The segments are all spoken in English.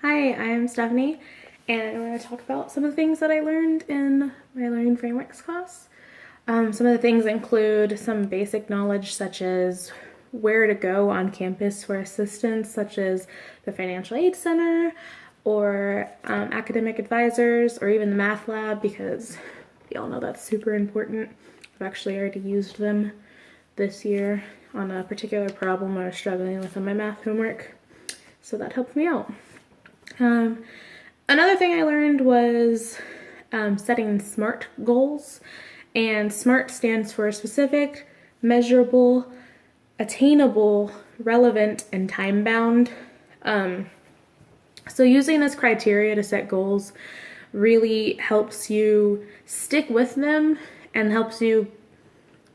Hi, I'm Stephanie, and I'm going to talk about some of the things that I learned in my Learning Frameworks class. Some of the things include some basic knowledge such as where to go on campus for assistance, such as the Financial Aid Center or academic advisors or even the math lab, because we all know that's super important. I've actually already used them this year on a particular problem I was struggling with on my math homework, so that helped me out. Another thing I learned was setting SMART goals, and SMART stands for specific, measurable, attainable, relevant, and time-bound. So using this criteria to set goals really helps you stick with them and helps you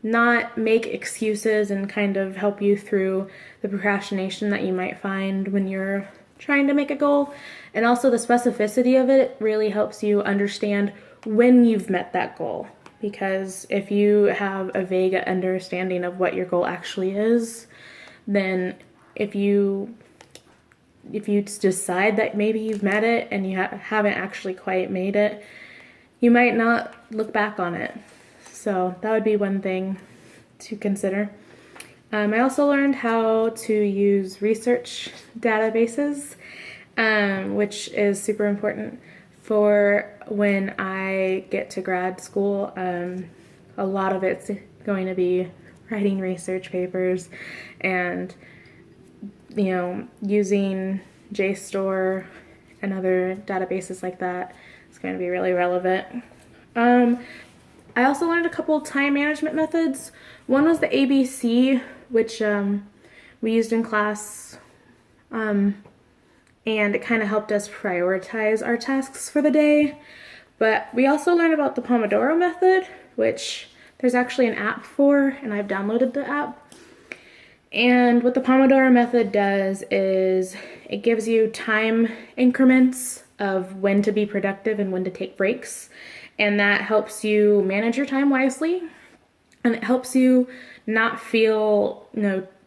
not make excuses and kind of help you through the procrastination that you might find when you're trying to make a goal. And also the specificity of it really helps you understand when you've met that goal. Because if you have a vague understanding of what your goal actually is, then if you decide that maybe you've met it and you haven't actually quite made it, you might not look back on it. So that would be one thing to consider. I also learned how to use research databases, which is super important for when I get to grad school. A lot of it's going to be writing research papers and, using JSTOR and other databases like that is going to be really relevant. I also learned a couple time management methods. One was the ABC, which we used in class, and it kind of helped us prioritize our tasks for the day. But we also learned about the Pomodoro method, which there's actually an app for, and I've downloaded the app. And what the Pomodoro method does is it gives you time increments of when to be productive and when to take breaks. And that helps you manage your time wisely, and it helps you not feel,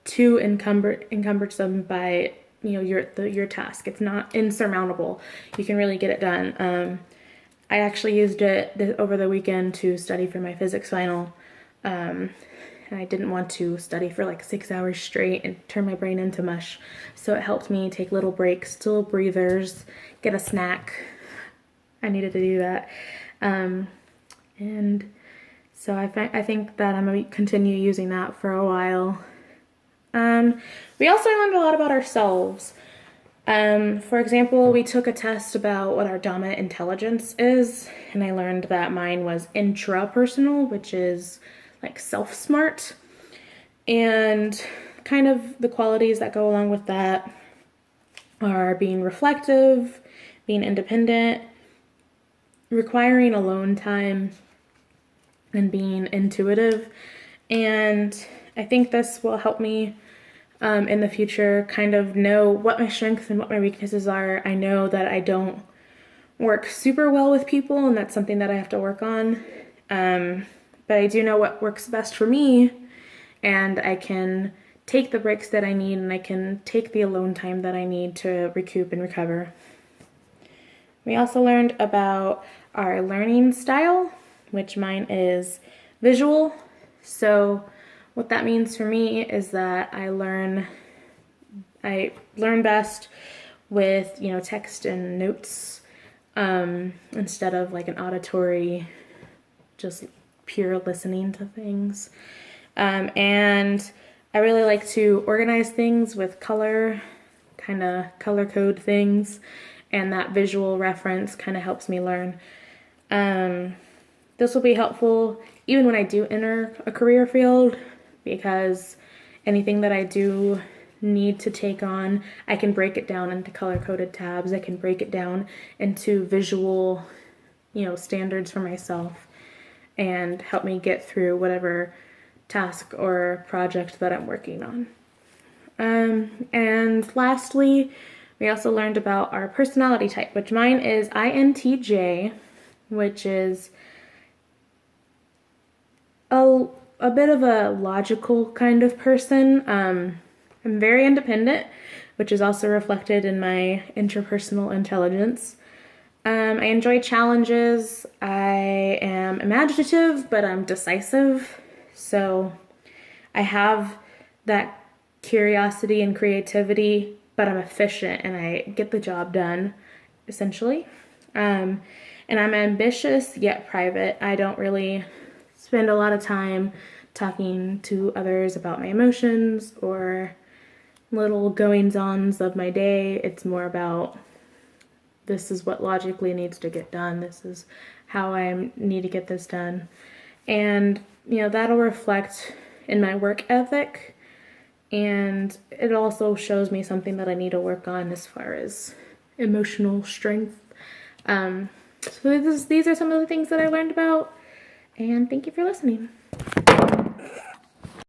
too encumbersome by, your task. It's not insurmountable. You can really get it done. I actually used it over the weekend to study for my physics final, and I didn't want to study for like 6 hours straight and turn my brain into mush. So it helped me take little breaks, little breathers, get a snack. I needed to do that. And so I think that I'm going to continue using that for a while. We also learned a lot about ourselves. For example, we took a test about what our dominant intelligence is, and I learned that mine was intrapersonal, which is like self-smart, and kind of the qualities that go along with that are being reflective, being independent, requiring alone time, and being intuitive. And I think this will help me in the future kind of know what my strengths and what my weaknesses are. I know that I don't work super well with people, and that's something that I have to work on. But I do know what works best for me, and I can take the breaks that I need, and I can take the alone time that I need to recoup and recover. We also learned about our learning style, which mine is visual. So what that means for me is that I learn best with, text and notes, instead of like an auditory, just pure listening to things. And I really like to organize things with color, kind of color code things, and that visual reference kind of helps me learn. This will be helpful even when I do enter a career field, because anything that I do need to take on, I can break it down into color-coded tabs. I can break it down into visual, standards for myself, and help me get through whatever task or project that I'm working on. And lastly, we also learned about our personality type, which mine is INTJ, which is a bit of a logical kind of person. I'm very independent, which is also reflected in my interpersonal intelligence. I enjoy challenges. I am imaginative, but I'm decisive. So I have that curiosity and creativity, but I'm efficient and I get the job done, essentially. And I'm ambitious yet private. I don't really spend a lot of time talking to others about my emotions or little goings-ons of my day. It's more about this is what logically needs to get done. This is how I need to get this done. And, that'll reflect in my work ethic. And it also shows me something that I need to work on as far as emotional strength. So these are some of the things that I learned about. And thank you for listening.